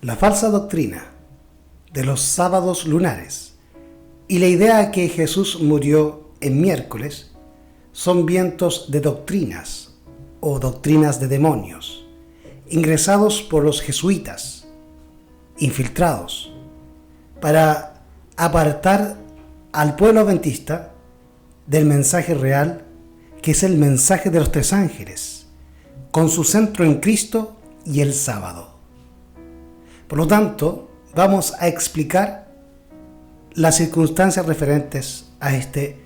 La falsa doctrina de los sábados lunares y la idea que Jesús murió en miércoles son vientos de doctrinas o doctrinas de demonios, ingresados por los jesuitas, infiltrados, para apartar al pueblo adventista del mensaje real, que es el mensaje de los tres ángeles, con su centro en Cristo y el sábado. Por lo tanto, vamos a explicar las circunstancias referentes a este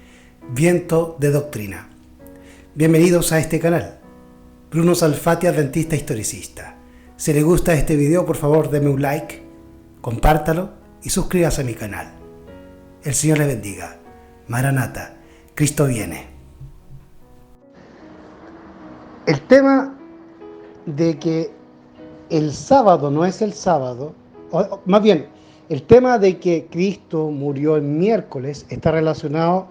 viento de doctrina. Bienvenidos a este canal, Bruno Salfati, Adventista Historicista. Si les gusta este video, por favor denme un like, compártalo y suscríbase a mi canal. El Señor les bendiga. Maranata, Cristo viene. El tema de que el sábado no es el sábado, o más bien, el tema de que Cristo murió el miércoles está relacionado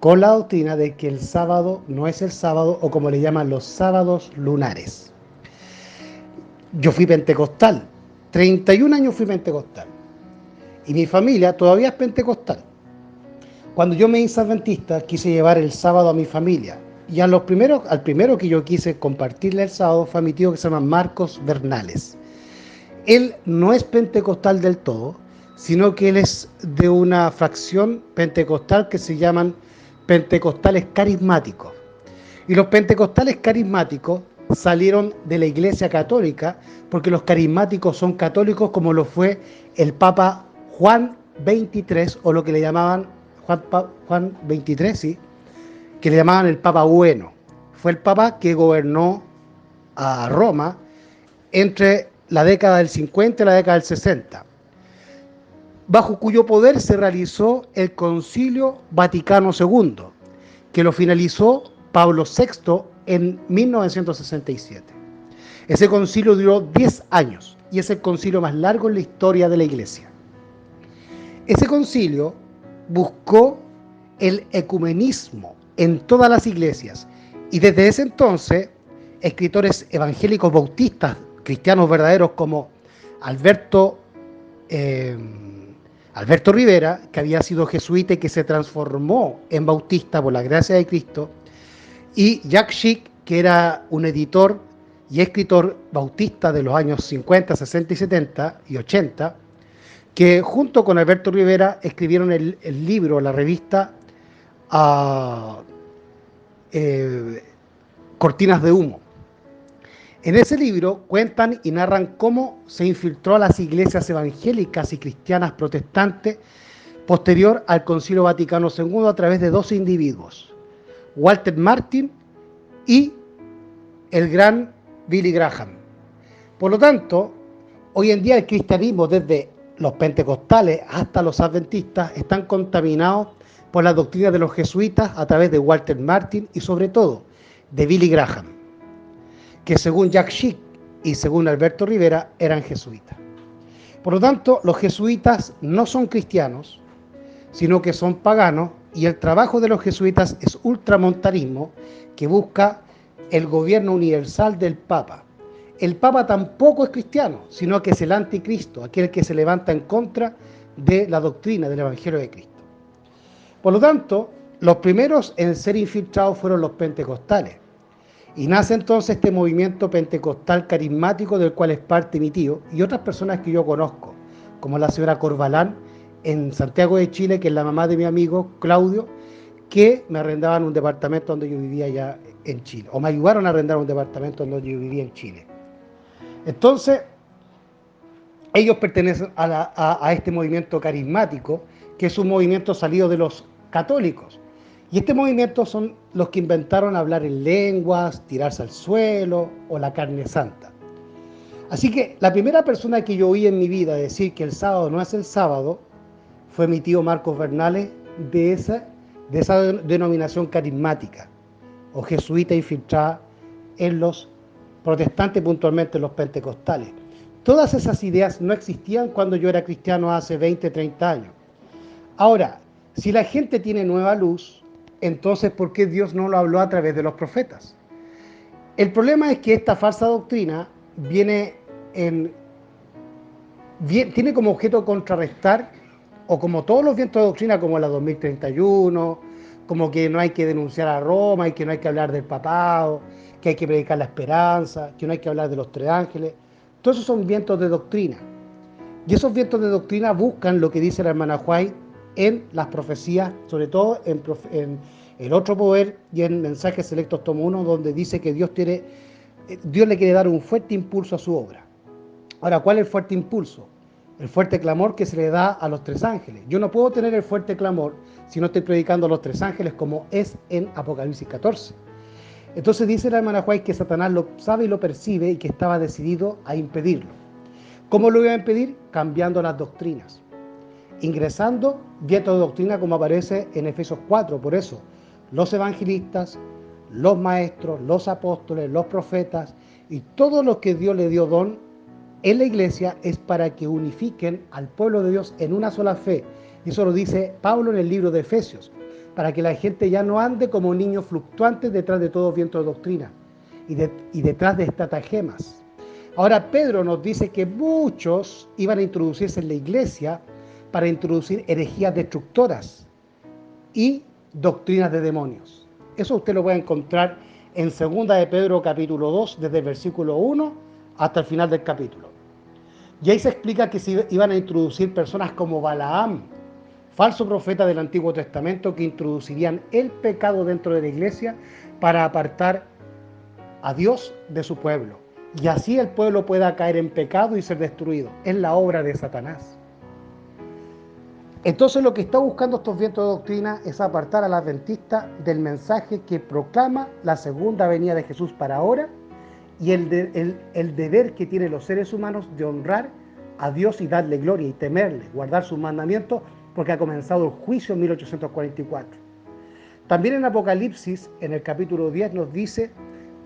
con la doctrina de que el sábado no es el sábado, o como le llaman, los sábados lunares. Yo fui pentecostal, 31 años fui pentecostal, y mi familia todavía es pentecostal. Cuando yo me hice adventista, quise llevar el sábado a mi familia, y al primero que yo quise compartirle el sábado fue a mi tío, que se llama Marcos Bernales. Él no es pentecostal del todo, sino que él es de una fracción pentecostal que se llaman pentecostales carismáticos. Y los pentecostales carismáticos salieron de la Iglesia Católica, porque los carismáticos son católicos, como lo fue el Papa Juan XXIII, o lo que le llamaban Juan XXIII, sí, que le llamaban el Papa Bueno. Fue el Papa que gobernó a Roma entre la década del 50 y la década del 60, bajo cuyo poder se realizó el Concilio Vaticano II, que lo finalizó Pablo VI en 1967. Ese concilio duró 10 años y es el concilio más largo en la historia de la Iglesia. Ese concilio buscó el ecumenismo en todas las iglesias, y desde ese entonces escritores evangélicos bautistas, cristianos verdaderos, como Alberto Rivera, que había sido jesuita y que se transformó en bautista por la gracia de Cristo, y Jack Schick, que era un editor y escritor bautista de los años 50, 60 y 70 y 80, que junto con Alberto Rivera escribieron el libro, la revista Cortinas de Humo. En ese libro cuentan y narran cómo se infiltró a las iglesias evangélicas y cristianas protestantes posterior al Concilio Vaticano II a través de dos individuos, Walter Martin y el gran Billy Graham. Por lo tanto, hoy en día el cristianismo, desde los pentecostales hasta los adventistas, están contaminados por la doctrina de los jesuitas a través de Walter Martin y sobre todo de Billy Graham, que según Jack Schick y según Alberto Rivera eran jesuitas. Por lo tanto, los jesuitas no son cristianos, sino que son paganos, y el trabajo de los jesuitas es ultramontanismo, que busca el gobierno universal del Papa. El Papa tampoco es cristiano, sino que es el anticristo, aquel que se levanta en contra de la doctrina del Evangelio de Cristo. Por lo tanto, los primeros en ser infiltrados fueron los pentecostales. Y nace entonces este movimiento pentecostal carismático, del cual es parte mi tío y otras personas que yo conozco, como la señora Corbalán en Santiago de Chile, que es la mamá de mi amigo Claudio, que me arrendaban un departamento donde yo vivía allá en Chile, o me ayudaron a arrendar un departamento donde yo vivía en Chile. Entonces, ellos pertenecen a este movimiento carismático, que es un movimiento salido de los católicos. Y este movimiento son los que inventaron hablar en lenguas, tirarse al suelo o la carne santa. Así que la primera persona que yo oí en mi vida decir que el sábado no es el sábado fue mi tío Marcos Bernales, de esa denominación carismática o jesuita infiltrada en los protestantes, puntualmente en los pentecostales. Todas esas ideas no existían cuando yo era cristiano hace 20, 30 años. Ahora, si la gente tiene nueva luz, entonces ¿por qué Dios no lo habló a través de los profetas? El problema es que esta falsa doctrina viene en tiene como objeto contrarrestar, o como todos los vientos de doctrina, como la 2031, como que no hay que denunciar a Roma y que no hay que hablar del papado, que hay que predicar la esperanza, que no hay que hablar de los tres ángeles. Todos esos son vientos de doctrina. Y esos vientos de doctrina buscan lo que dice la hermana White en las profecías, sobre todo en el otro poder y en Mensajes Selectos tomo 1, donde dice que Dios le quiere dar un fuerte impulso a su obra. Ahora, ¿cuál es el fuerte impulso? El fuerte clamor que se le da a los tres ángeles. Yo no puedo tener el fuerte clamor si no estoy predicando a los tres ángeles como es en Apocalipsis 14. Entonces dice la hermana White que Satanás lo sabe y lo percibe y que estaba decidido a impedirlo. ¿Cómo lo iba a impedir? Cambiando las doctrinas, ingresando vientos de doctrina como aparece en Efesios 4. Por eso, los evangelistas, los maestros, los apóstoles, los profetas y todos los que Dios le dio don en la iglesia es para que unifiquen al pueblo de Dios en una sola fe. Y eso lo dice Pablo en el libro de Efesios, para que la gente ya no ande como niños fluctuantes detrás de todo viento de doctrina y detrás de estratagemas. Ahora Pedro nos dice que muchos iban a introducirse en la iglesia para introducir herejías destructoras y doctrinas de demonios. Eso usted lo puede encontrar en 2 de Pedro capítulo 2, desde el versículo 1 hasta el final del capítulo. Y ahí se explica que se iban a introducir personas como Balaam, falso profeta del Antiguo Testamento, que introducirían el pecado dentro de la iglesia para apartar a Dios de su pueblo. Y así el pueblo pueda caer en pecado y ser destruido. Es la obra de Satanás. Entonces lo que está buscando estos vientos de doctrina es apartar al adventista del mensaje que proclama la segunda venida de Jesús para ahora y el deber que tienen los seres humanos de honrar a Dios y darle gloria y temerle, guardar sus mandamientos, porque ha comenzado el juicio en 1844. También en Apocalipsis, en el capítulo 10, nos dice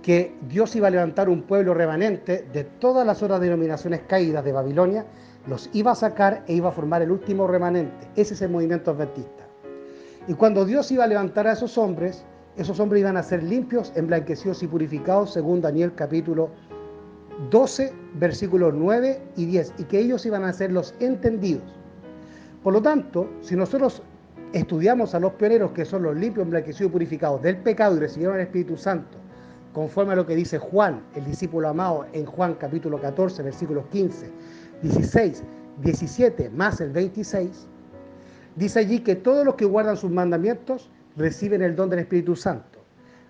que Dios iba a levantar un pueblo remanente de todas las otras denominaciones caídas de Babilonia, los iba a sacar e iba a formar el último remanente. Ese es el movimiento adventista. Y cuando Dios iba a levantar a esos hombres iban a ser limpios, emblanquecidos y purificados, según Daniel capítulo 12, versículos 9 y 10, y que ellos iban a ser los entendidos. Por lo tanto, si nosotros estudiamos a los pioneros, que son los limpios, emblanquecidos y purificados del pecado y recibieron el Espíritu Santo, conforme a lo que dice Juan, el discípulo amado, en Juan capítulo 14, versículos 15, 16, 17, más el 26, dice allí que todos los que guardan sus mandamientos reciben el don del Espíritu Santo.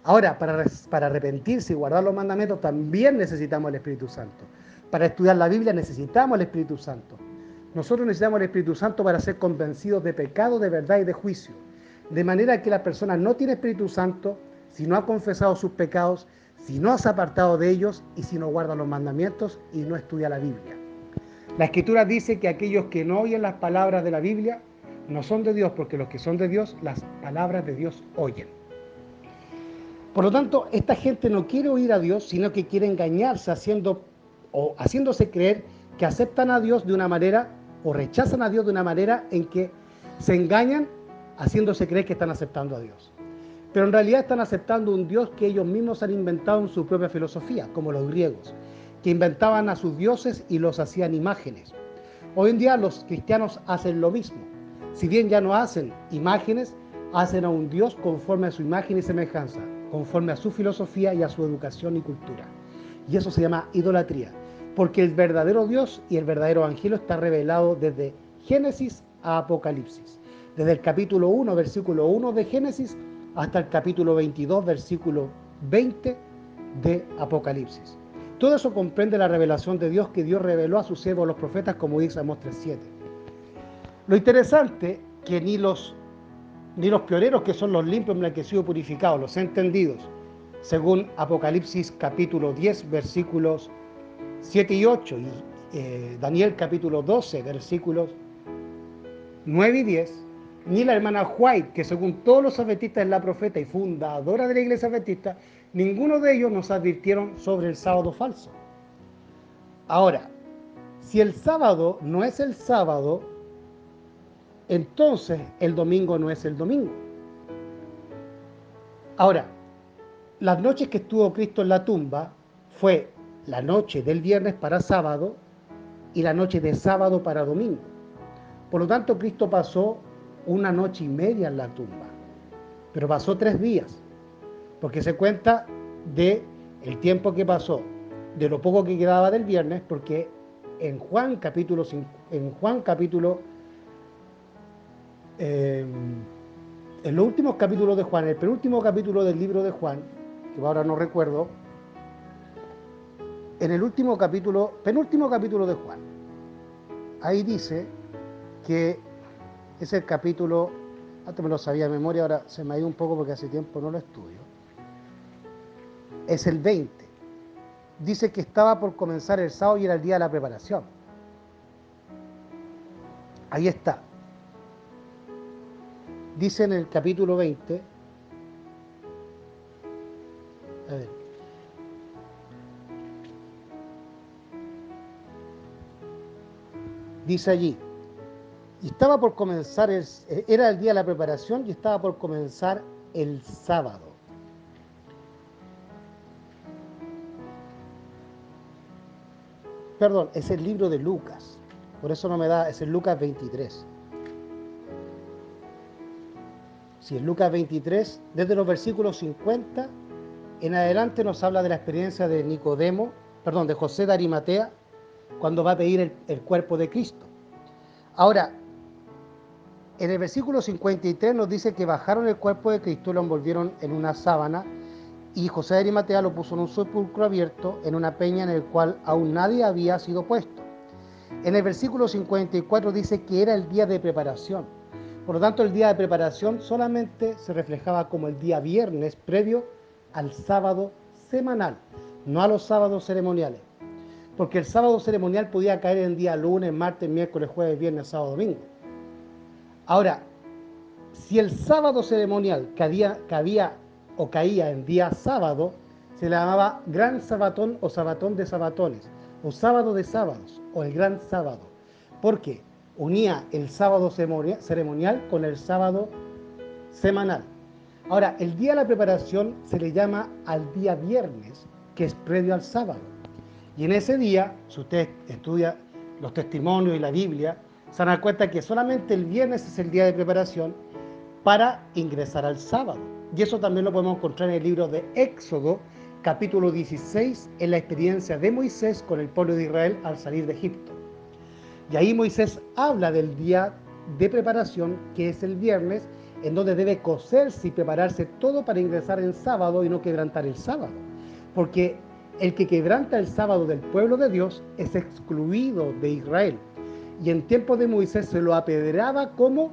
Ahora, para arrepentirse y guardar los mandamientos también necesitamos el Espíritu Santo. Para estudiar la Biblia necesitamos el Espíritu Santo. Nosotros necesitamos el Espíritu Santo para ser convencidos de pecado, de verdad y de juicio. De manera que la persona no tiene Espíritu Santo si no ha confesado sus pecados, si no se ha apartado de ellos y si no guarda los mandamientos y no estudia la Biblia. La Escritura dice que aquellos que no oyen las palabras de la Biblia no son de Dios, porque los que son de Dios, las palabras de Dios oyen. Por lo tanto, esta gente no quiere oír a Dios, sino que quiere engañarse haciéndose creer que aceptan a Dios de una manera o rechazan a Dios de una manera en que se engañan haciéndose creer que están aceptando a Dios. Pero en realidad están aceptando un Dios que ellos mismos han inventado en su propia filosofía, como los griegos, que inventaban a sus dioses y los hacían imágenes. Hoy en día los cristianos hacen lo mismo. Si bien ya no hacen imágenes, hacen a un Dios conforme a su imagen y semejanza, conforme a su filosofía y a su educación y cultura. Y eso se llama idolatría, porque el verdadero Dios y el verdadero evangelio está revelado desde Génesis a Apocalipsis. Desde el capítulo 1, versículo 1 de Génesis, hasta el capítulo 22, versículo 20 de Apocalipsis. Todo eso comprende la revelación de Dios que Dios reveló a sus siervos los profetas, como dice Amós 3:7. Lo interesante que ni los pioneros, que son los limpios, emblanquecidos y purificados, los entendidos, según Apocalipsis capítulo 10, versículos 7 y 8, y Daniel capítulo 12, versículos 9 y 10, ni la hermana White, que según todos los adventistas es la profeta y fundadora de la iglesia adventista, ninguno de ellos nos advirtieron sobre el sábado falso. Ahora, si el sábado no es el sábado, entonces el domingo no es el domingo. Ahora, las noches que estuvo Cristo en la tumba fue la noche del viernes para sábado y la noche de sábado para domingo. Por lo tanto, Cristo pasó una noche y media en la tumba, pero pasó 3 días, porque se cuenta de el tiempo que pasó, de lo poco que quedaba del viernes, porque en Juan capítulo, eh, en los últimos capítulos de Juan, el penúltimo capítulo del libro de Juan, que ahora no recuerdo, en el último capítulo, penúltimo capítulo de Juan, ahí dice que es el capítulo, antes me lo sabía de memoria, ahora se me ha ido un poco porque hace tiempo no lo estudio, es el 20. Dice que estaba por comenzar el sábado y era el día de la preparación. Ahí está. Dice en el capítulo 20, a ver, dice allí, y estaba por comenzar, era el día de la preparación y estaba por comenzar el sábado. Perdón, es el libro de Lucas, por eso no me da, es el Lucas 23. Si en Lucas 23, desde los versículos 50 en adelante nos habla de la experiencia de Nicodemo, perdón, de José de Arimatea, cuando va a pedir el cuerpo de Cristo. Ahora, en el versículo 53 nos dice que bajaron el cuerpo de Cristo y lo envolvieron en una sábana y José de Arimatea lo puso en un sepulcro abierto en una peña en el cual aún nadie había sido puesto. En el versículo 54 dice que era el día de preparación. Por lo tanto, el día de preparación solamente se reflejaba como el día viernes previo al sábado semanal, no a los sábados ceremoniales. Porque el sábado ceremonial podía caer en día lunes, martes, miércoles, jueves, viernes, sábado, domingo. Ahora, si el sábado ceremonial cabía o caía en día sábado, se le llamaba gran sabatón o sabatón de sabatones, o sábado de sábados, o el gran sábado, porque unía el sábado ceremonial con el sábado semanal. Ahora, el día de la preparación se le llama al día viernes, que es previo al sábado. Y en ese día, si usted estudia los testimonios y la Biblia, se van a dar cuenta que solamente el viernes es el día de preparación para ingresar al sábado. Y eso también lo podemos encontrar en el libro de Éxodo, capítulo 16, en la experiencia de Moisés con el pueblo de Israel al salir de Egipto. Y ahí Moisés habla del día de preparación, que es el viernes, en donde debe cocerse y prepararse todo para ingresar en sábado y no quebrantar el sábado. Porque el que quebranta el sábado del pueblo de Dios es excluido de Israel. Y en tiempos de Moisés se lo apedreaba como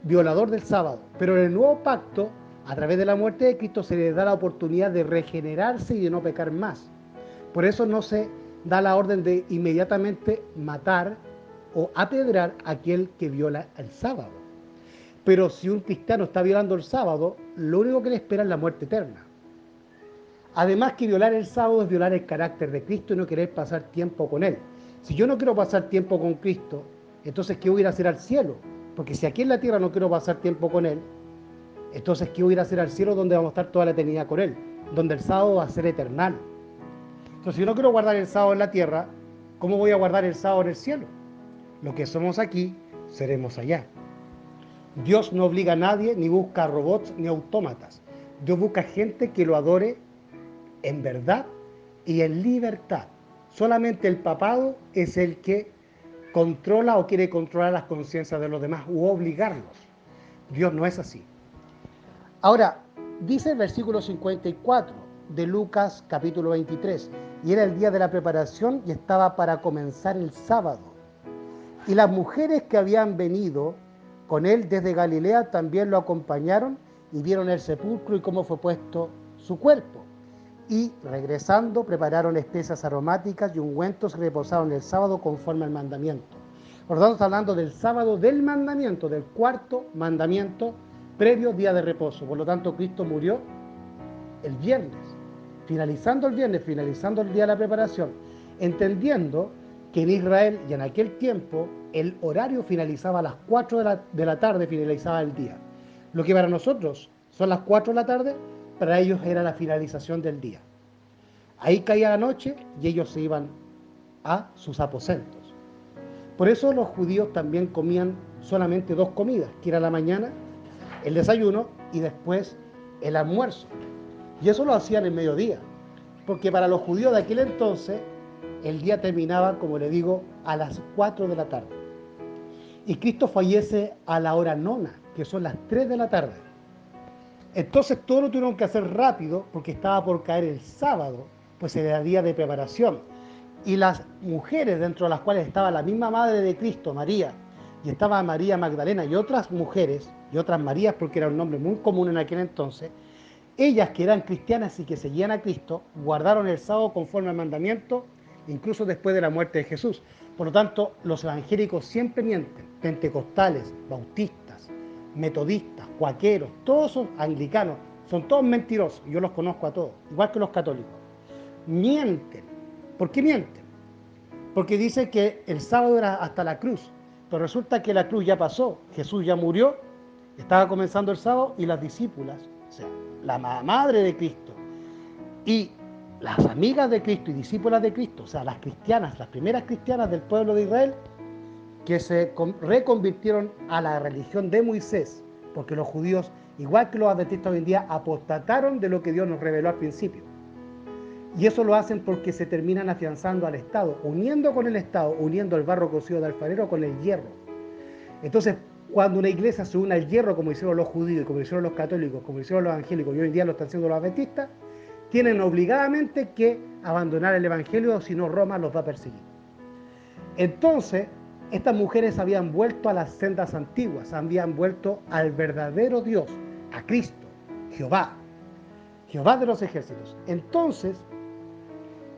violador del sábado. Pero en el nuevo pacto, a través de la muerte de Cristo, se le da la oportunidad de regenerarse y de no pecar más. Por eso no se da la orden de inmediatamente matar o apedrear a aquel que viola el sábado. Pero si un cristiano está violando el sábado, lo único que le espera es la muerte eterna. Además que violar el sábado es violar el carácter de Cristo y no querer pasar tiempo con Él. Si yo no quiero pasar tiempo con Cristo, entonces ¿qué voy a ir a hacer al cielo? Porque si aquí en la tierra no quiero pasar tiempo con Él, entonces ¿qué voy a ir a hacer al cielo donde vamos a estar toda la eternidad con Él? Donde el sábado va a ser eternal. Entonces si yo no quiero guardar el sábado en la tierra, ¿cómo voy a guardar el sábado en el cielo? Lo que somos aquí, seremos allá. Dios no obliga a nadie, ni busca robots, ni autómatas. Dios busca gente que lo adore en verdad y en libertad. Solamente el papado es el que controla o quiere controlar las conciencias de los demás u obligarlos. Dios no es así. Ahora, dice el versículo 54 de Lucas capítulo 23, y era el día de la preparación y estaba para comenzar el sábado. Y las mujeres que habían venido con él desde Galilea también lo acompañaron y vieron el sepulcro y cómo fue puesto su cuerpo. Y regresando prepararon especias aromáticas y ungüentos que reposaron el sábado conforme al mandamiento. Por lo tanto, está hablando del sábado del mandamiento, del cuarto mandamiento previo día de reposo. Por lo tanto, Cristo murió el viernes, finalizando el viernes, finalizando el día de la preparación, entendiendo que en Israel y en aquel tiempo el horario finalizaba a las 4 de la tarde, finalizaba el día. Lo que para nosotros son las 4 de la tarde, para ellos era la finalización del día. Ahí caía la noche y ellos se iban a sus aposentos. Por eso los judíos también comían solamente dos comidas, que era la mañana, el desayuno y después el almuerzo. Y eso lo hacían en mediodía, porque para los judíos de aquel entonces el día terminaba, como le digo, a las 4 de la tarde. Y Cristo fallece a la hora nona, que son las 3 de la tarde. Entonces todo lo tuvieron que hacer rápido porque estaba por caer el sábado, pues era día de preparación. Y las mujeres, dentro de las cuales estaba la misma madre de Cristo, María, y estaba María Magdalena y otras mujeres, y otras Marías, porque era un nombre muy común en aquel entonces, ellas que eran cristianas y que seguían a Cristo, guardaron el sábado conforme al mandamiento, incluso después de la muerte de Jesús. Por lo tanto, los evangélicos siempre mienten, pentecostales, bautistas, metodistas, cuaqueros, todos son anglicanos, son todos mentirosos, yo los conozco a todos, igual que los católicos. Mienten. ¿Por qué mienten? Porque dice que el sábado era hasta la cruz, pero resulta que la cruz ya pasó, Jesús ya murió, estaba comenzando el sábado y las discípulas, o sea, la madre de Cristo y las amigas de Cristo y discípulas de Cristo, o sea, las cristianas, las primeras cristianas del pueblo de Israel, que se reconvirtieron a la religión de Moisés, porque los judíos, igual que los adventistas hoy en día, apostataron de lo que Dios nos reveló al principio. Y eso lo hacen porque se terminan afianzando al Estado, uniendo con el Estado, uniendo el barro cocido de alfarero con el hierro. Entonces, cuando una iglesia se une al hierro, como hicieron los judíos, como hicieron los católicos, como hicieron los evangélicos, y hoy en día lo están haciendo los adventistas, tienen obligadamente que abandonar el evangelio, si no Roma los va a perseguir. Entonces, estas mujeres habían vuelto a las sendas antiguas, habían vuelto al verdadero Dios, a Cristo, Jehová, Jehová de los ejércitos. Entonces,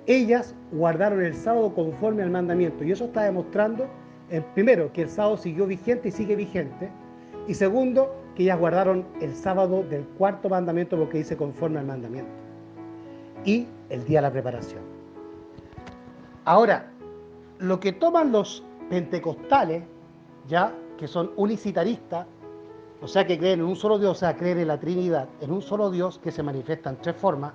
ellas guardaron el sábado conforme al mandamiento, y eso está demostrando, primero, que el sábado siguió vigente y sigue vigente, y segundo, que ellas guardaron el sábado del cuarto mandamiento porque dice conforme al mandamiento, y el día de la preparación. Ahora, lo que toman los pentecostales, ya que son unicitaristas, o sea que creen en un solo Dios, o sea, creen en la Trinidad, en un solo Dios que se manifiesta en tres formas,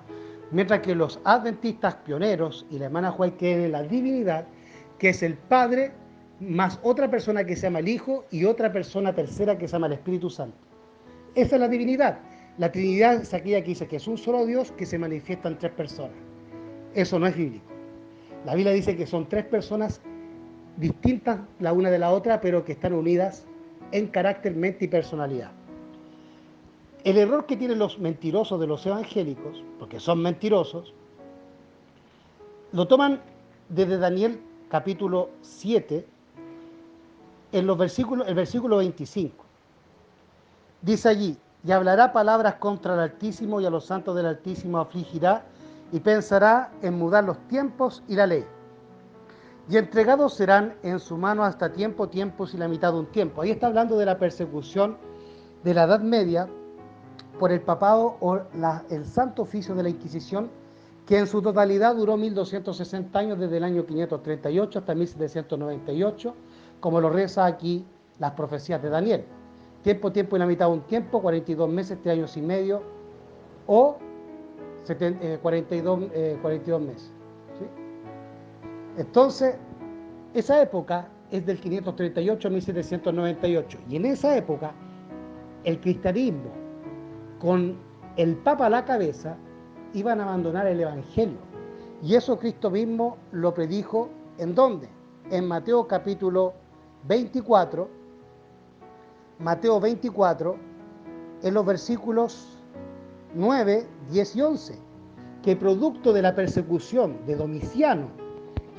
mientras que los adventistas pioneros y la hermana White creen en la divinidad, que es el Padre, más otra persona que se llama el Hijo y otra persona tercera que se llama el Espíritu Santo. Esa es la divinidad. La Trinidad es aquella que dice que es un solo Dios que se manifiesta en tres personas. Eso no es bíblico. La Biblia dice que son tres personas distintas la una de la otra, pero que están unidas en carácter, mente y personalidad. El error que tienen los mentirosos de los evangélicos, porque son mentirosos, lo toman desde Daniel capítulo 7, en el versículo 25. Dice allí, y hablará palabras contra el Altísimo y a los santos del Altísimo afligirá y pensará en mudar los tiempos y la ley. Y entregados serán en su mano hasta tiempos y la mitad de un tiempo. Ahí está hablando de la persecución de la Edad Media por el papado o el Santo Oficio de la Inquisición, que en su totalidad duró 1260 años, desde el año 538 hasta 1798, como lo reza aquí las profecías de Daniel. Tiempo y la mitad de un tiempo, 42 meses, 3 años y medio, o 42 meses. ¿Sí? Entonces, esa época es del 538 a 1798, y en esa época el cristianismo, con el Papa a la cabeza, iban a abandonar el Evangelio. Y eso Cristo mismo lo predijo, ¿en dónde? En Mateo capítulo 24, Mateo 24, en los versículos 9, 10 y 11, que producto de la persecución de Domiciano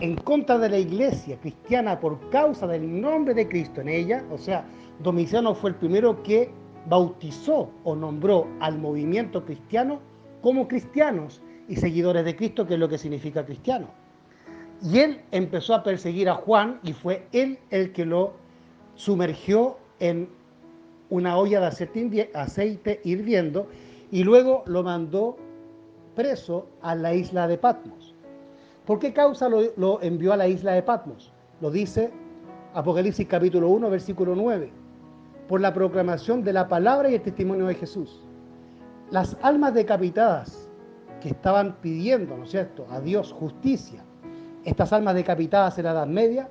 en contra de la iglesia cristiana por causa del nombre de Cristo en ella, o sea, Domiciano fue el primero que bautizó o nombró al movimiento cristiano como cristianos y seguidores de Cristo, que es lo que significa cristiano. Y él empezó a perseguir a Juan y fue él el que lo sumergió en una olla de aceite hirviendo y luego lo mandó preso a la isla de Patmos. ¿Por qué causa lo envió a la isla de Patmos? Lo dice Apocalipsis capítulo 1, versículo 9. Por la proclamación de la palabra y el testimonio de Jesús. Las almas decapitadas que estaban pidiendo, ¿no es cierto?, a Dios justicia Estas almas decapitadas en la Edad Media,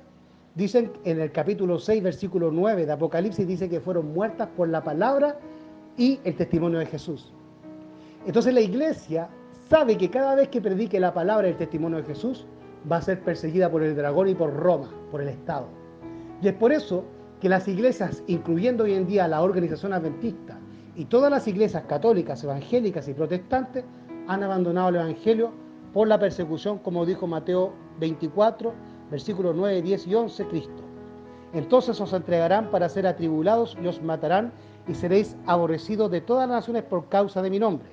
dicen en el capítulo 6, versículo 9 de Apocalipsis, dice que fueron muertas por la palabra y el testimonio de Jesús. Entonces la iglesia sabe que cada vez que predique la palabra y el testimonio de Jesús, va a ser perseguida por el dragón y por Roma, por el Estado. Y es por eso que las iglesias, incluyendo hoy en día la organización adventista y todas las iglesias católicas, evangélicas y protestantes, han abandonado el evangelio por la persecución, como dijo Mateo 24, versículos 9, 10 y 11, Cristo. Entonces os entregarán para ser atribulados y os matarán y seréis aborrecidos de todas las naciones por causa de mi nombre.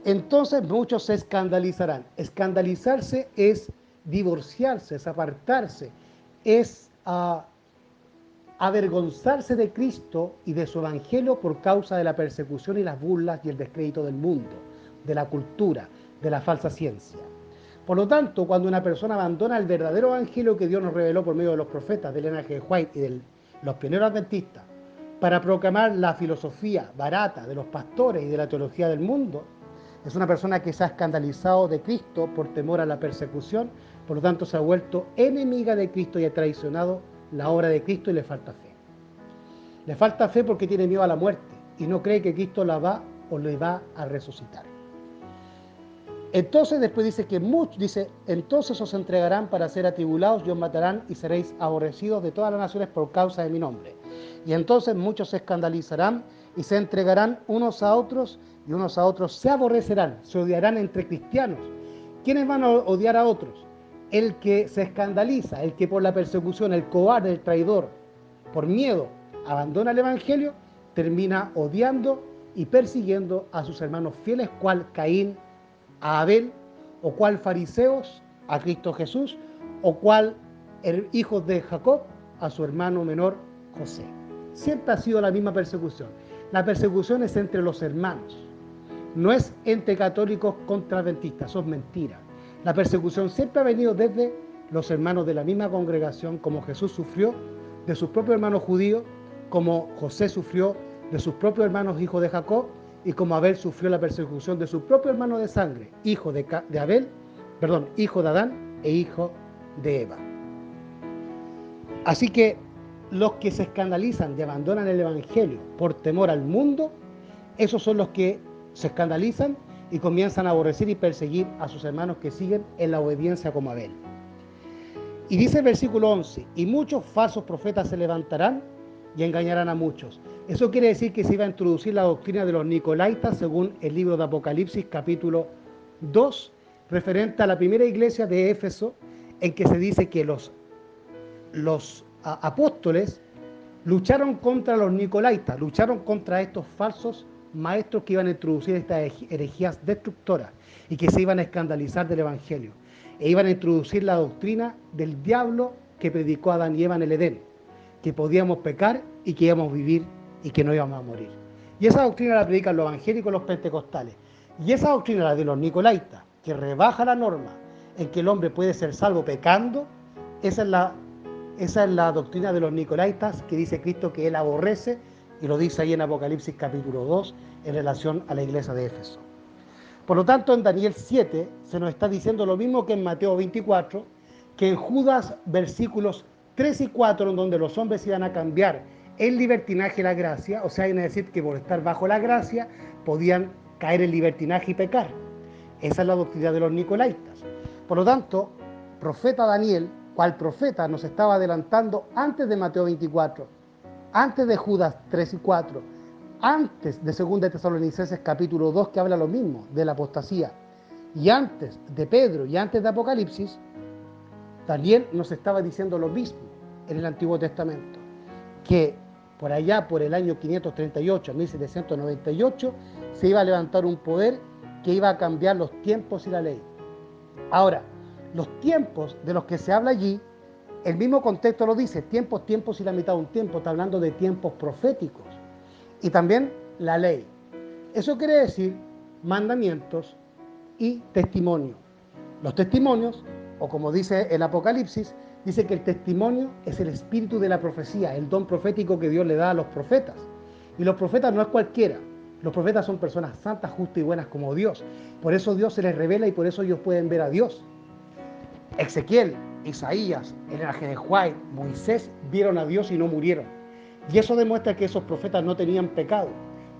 Entonces muchos se escandalizarán. Escandalizarse es divorciarse, es apartarse, es avergonzarse de Cristo y de su evangelio por causa de la persecución y las burlas y el descrédito del mundo, de la cultura, de la falsa ciencia. Por lo tanto, cuando una persona abandona el verdadero evangelio que Dios nos reveló por medio de los profetas, de Ellen G. White y de los pioneros adventistas, para proclamar la filosofía barata de los pastores y de la teología del mundo, es una persona que se ha escandalizado de Cristo por temor a la persecución, por lo tanto se ha vuelto enemiga de Cristo y ha traicionado la obra de Cristo y le falta fe. Le falta fe porque tiene miedo a la muerte y no cree que Cristo la va o le va a resucitar. Entonces después dice que muchos, dice, entonces os entregarán para ser atribulados y os matarán y seréis aborrecidos de todas las naciones por causa de mi nombre. Y entonces muchos se escandalizarán y se entregarán unos a otros y unos a otros se aborrecerán, se odiarán entre cristianos. ¿Quiénes van a odiar a otros? El que se escandaliza, el que por la persecución, el cobarde, el traidor, por miedo, abandona el evangelio, termina odiando y persiguiendo a sus hermanos fieles, cual Caín a Abel, o cual fariseos a Cristo Jesús, o cual hijos de Jacob a su hermano menor José. Siempre ha sido la misma persecución. La persecución es entre los hermanos, no es entre católicos contra adventistas, eso es mentira. La persecución siempre ha venido desde los hermanos de la misma congregación, como Jesús sufrió de sus propios hermanos judíos, como José sufrió de sus propios hermanos hijos de Jacob, y como Abel sufrió la persecución de su propio hermano de sangre, hijo de Adán e hijo de Eva. Así que los que se escandalizan y abandonan el evangelio por temor al mundo, esos son los que se escandalizan y comienzan a aborrecer y perseguir a sus hermanos que siguen en la obediencia como Abel. Y dice el versículo 11, y muchos falsos profetas se levantarán y engañarán a muchos. Eso quiere decir que se iba a introducir la doctrina de los nicolaitas según el libro de Apocalipsis capítulo 2, referente a la primera iglesia de Éfeso, en que se dice que los apóstoles lucharon contra los nicolaitas, lucharon contra estos falsos maestros que iban a introducir estas herejías destructoras y que se iban a escandalizar del evangelio e iban a introducir la doctrina del diablo que predicó Adán y Eva en el Edén, que podíamos pecar y que íbamos a vivir y que no íbamos a morir. Y esa doctrina la predican los evangélicos, los pentecostales. Y esa doctrina, la de los nicolaitas, que rebaja la norma en que el hombre puede ser salvo pecando, esa es la doctrina de los nicolaitas que dice Cristo que él aborrece, y lo dice ahí en Apocalipsis capítulo 2 en relación a la iglesia de Éfeso. Por lo tanto, en Daniel 7 se nos está diciendo lo mismo que en Mateo 24, que en Judas versículos 3 y 4, en donde los hombres iban a cambiar el libertinaje y la gracia, o sea, iban a decir que por estar bajo la gracia podían caer en libertinaje y pecar. Esa es la doctrina de los nicolaitas. Por lo tanto, profeta Daniel, cual profeta, nos estaba adelantando antes de Mateo 24, antes de Judas 3 y 4, antes de 2 de Tesalonicenses capítulo 2, que habla lo mismo de la apostasía, y antes de Pedro y antes de Apocalipsis, Daniel nos estaba diciendo lo mismo en el Antiguo Testamento, que por allá, por el año 538 a 1798, se iba a levantar un poder que iba a cambiar los tiempos y la ley. Ahora, los tiempos de los que se habla allí, el mismo contexto lo dice, tiempos, tiempos y la mitad de un tiempo, está hablando de tiempos proféticos. Y también la ley. Eso quiere decir mandamientos y testimonio. Los testimonios, o como dice el Apocalipsis, dice que el testimonio es el espíritu de la profecía, el don profético que Dios le da a los profetas. Y los profetas no es cualquiera. Los profetas son personas santas, justas y buenas como Dios. Por eso Dios se les revela y por eso ellos pueden ver a Dios. Ezequiel, Isaías, el ángel de White, Moisés vieron a Dios y no murieron. Y eso demuestra que esos profetas no tenían pecado,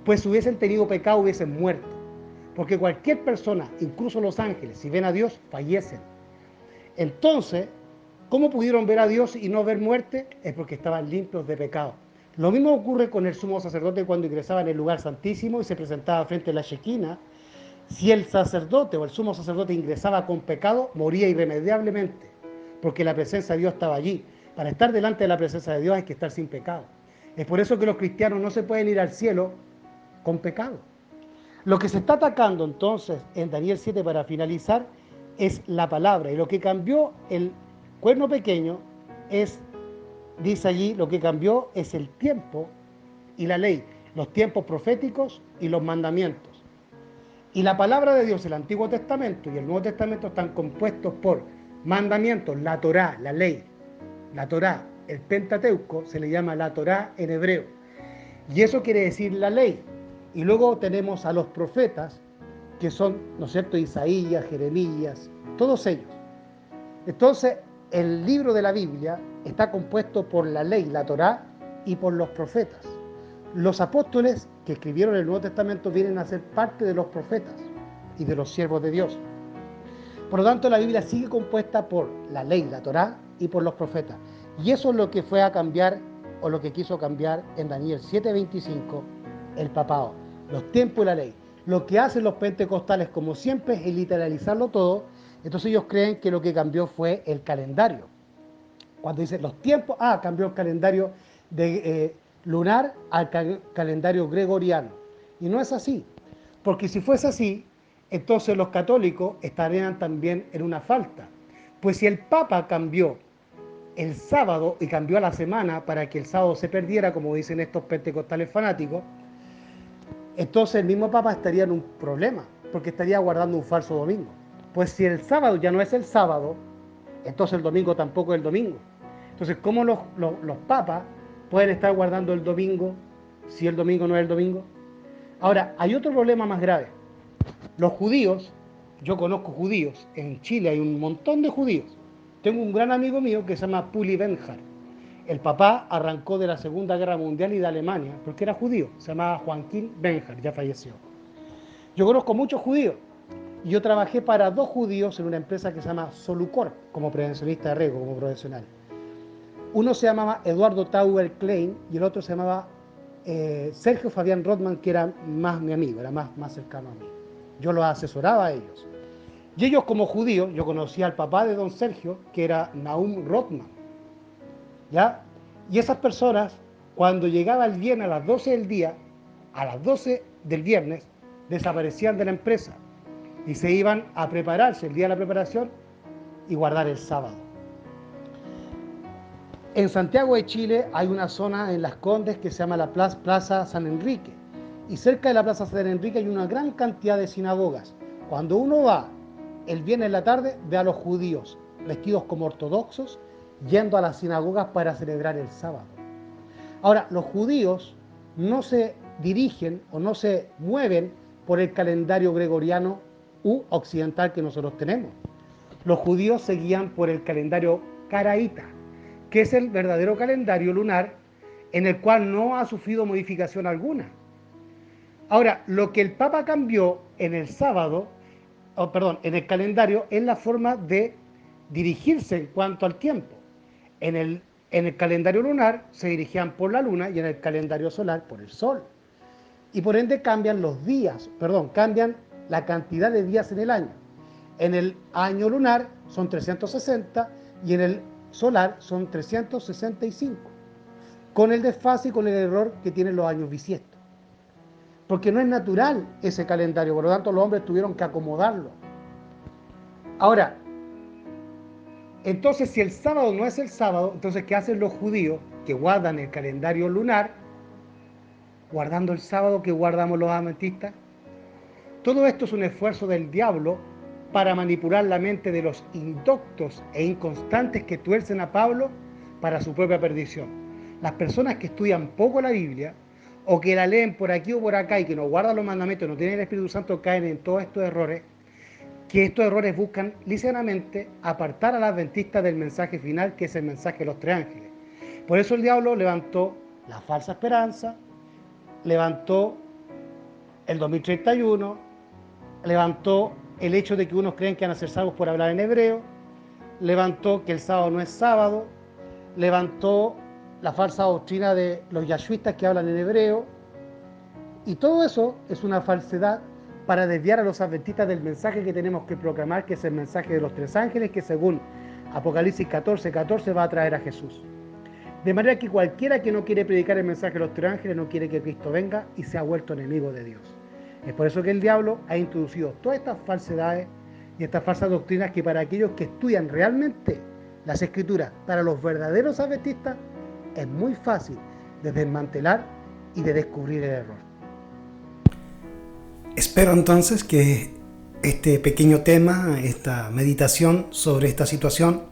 pues si hubiesen tenido pecado hubiesen muerto. Porque cualquier persona, incluso los ángeles, si ven a Dios, fallecen. Entonces, ¿cómo pudieron ver a Dios y no ver muerte? Es porque estaban limpios de pecado. Lo mismo ocurre con el sumo sacerdote cuando ingresaba en el lugar santísimo y se presentaba frente a la Shequina. Si el sacerdote o el sumo sacerdote ingresaba con pecado, moría irremediablemente, porque la presencia de Dios estaba allí. Para estar delante de la presencia de Dios hay que estar sin pecado. Es por eso que los cristianos no se pueden ir al cielo con pecado. Lo que se está atacando entonces en Daniel 7 para finalizar es la palabra. Y lo que cambió el cuerno pequeño es, dice allí, lo que cambió es el tiempo y la ley, los tiempos proféticos y los mandamientos. Y la palabra de Dios, el Antiguo Testamento y el Nuevo Testamento están compuestos por mandamientos, la Torá, la ley, la Torá. El Pentateuco se le llama la Torá en hebreo. Y eso quiere decir la ley. Y luego tenemos a los profetas, que son, ¿no es cierto?, Isaías, Jeremías, todos ellos. Entonces, el libro de la Biblia está compuesto por la ley, la Torá, y por los profetas. Los apóstoles que escribieron el Nuevo Testamento vienen a ser parte de los profetas y de los siervos de Dios. Por lo tanto, la Biblia sigue compuesta por la ley, la Torá, y por los profetas. Y eso es lo que fue a cambiar, o lo que quiso cambiar en Daniel 7:25, el papado, los tiempos y la ley. Lo que hacen los pentecostales, como siempre, es literalizarlo todo. Entonces ellos creen que lo que cambió fue el calendario. Cuando dicen los tiempos, cambió el calendario de lunar al calendario gregoriano. Y no es así, porque si fuese así, entonces los católicos estarían también en una falta. Pues si el Papa cambió el sábado y cambió a la semana para que el sábado se perdiera, como dicen estos pentecostales fanáticos, entonces el mismo Papa estaría en un problema, porque estaría guardando un falso domingo. Pues si el sábado ya no es el sábado, entonces el domingo tampoco es el domingo. Entonces, ¿cómo los papas pueden estar guardando el domingo si el domingo no es el domingo? Ahora, hay otro problema más grave. Los judíos, yo conozco judíos, en Chile hay un montón de judíos. Tengo un gran amigo mío que se llama Puli Benjar. El papá arrancó de la Segunda Guerra Mundial y de Alemania, porque era judío, se llamaba Joaquín Benjar, ya falleció. Yo conozco muchos judíos, y yo trabajé para 2 judíos en una empresa que se llama Solucorp, como prevencionista de riesgo, como profesional. Uno se llamaba Eduardo Tauber Klein y el otro se llamaba Sergio Fabián Rothman, que era más mi amigo, era más cercano a mí. Yo los asesoraba a ellos. Y ellos como judíos, yo conocía al papá de don Sergio, que era Nahum Rothman. ¿Ya? Y esas personas, cuando llegaba el viernes a las 12 del día, a las 12 del viernes, desaparecían de la empresa y se iban a prepararse el día de la preparación y guardar el sábado. En Santiago de Chile hay una zona en Las Condes que se llama la Plaza San Enrique. Y cerca de la Plaza San Enrique hay una gran cantidad de sinagogas. Cuando uno va el viernes en la tarde, ve a los judíos vestidos como ortodoxos yendo a las sinagogas para celebrar el sábado. Ahora, los judíos no se dirigen o no se mueven por el calendario gregoriano u occidental que nosotros tenemos. Los judíos se guían por el calendario caraíta, que es el verdadero calendario lunar en el cual no ha sufrido modificación alguna. Ahora, lo que el Papa cambió en el sábado, en el calendario, es la forma de dirigirse en cuanto al tiempo. En el calendario lunar se dirigían por la luna y en el calendario solar por el sol. Y por ende cambian los días, cambian la cantidad de días en el año. En el año lunar son 360 y en el solar son 365, con el desfase y con el error que tienen los años bisiestos. Porque no es natural ese calendario, por lo tanto los hombres tuvieron que acomodarlo. Ahora, entonces si el sábado no es el sábado, entonces ¿qué hacen los judíos que guardan el calendario lunar, guardando el sábado que guardamos los adventistas? Todo esto es un esfuerzo del diablo para manipular la mente de los indoctos e inconstantes que tuercen a Pablo para su propia perdición. Las personas que estudian poco la Biblia o que la leen por aquí o por acá y que no guardan los mandamientos, no tienen el Espíritu Santo, caen en todos estos errores que estos errores buscan ligeramente apartar a los adventistas del mensaje final, que es el mensaje de los tres ángeles. Por eso el diablo levantó la falsa esperanza, levantó el 2031, levantó el hecho de que unos creen que van a ser salvos por hablar en hebreo, levantó que el sábado no es sábado, levantó la falsa doctrina de los yahshuistas que hablan en hebreo, y todo eso es una falsedad para desviar a los adventistas del mensaje que tenemos que proclamar, que es el mensaje de los tres ángeles, que según Apocalipsis 14:14 va a traer a Jesús. De manera que cualquiera que no quiere predicar el mensaje de los tres ángeles no quiere que Cristo venga y se ha vuelto enemigo de Dios. Es por eso que el diablo ha introducido todas estas falsedades y estas falsas doctrinas que para aquellos que estudian realmente las Escrituras, para los verdaderos adventistas, es muy fácil de desmantelar y de descubrir el error. Espero entonces que este pequeño tema, esta meditación sobre esta situación,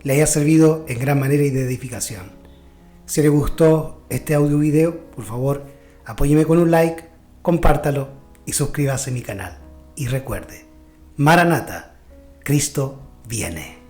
le haya servido en gran manera y de edificación. Si le gustó este audio video, por favor, apóyeme con un like, compártalo y suscríbase a mi canal. Y recuerde, Maranata, Cristo viene.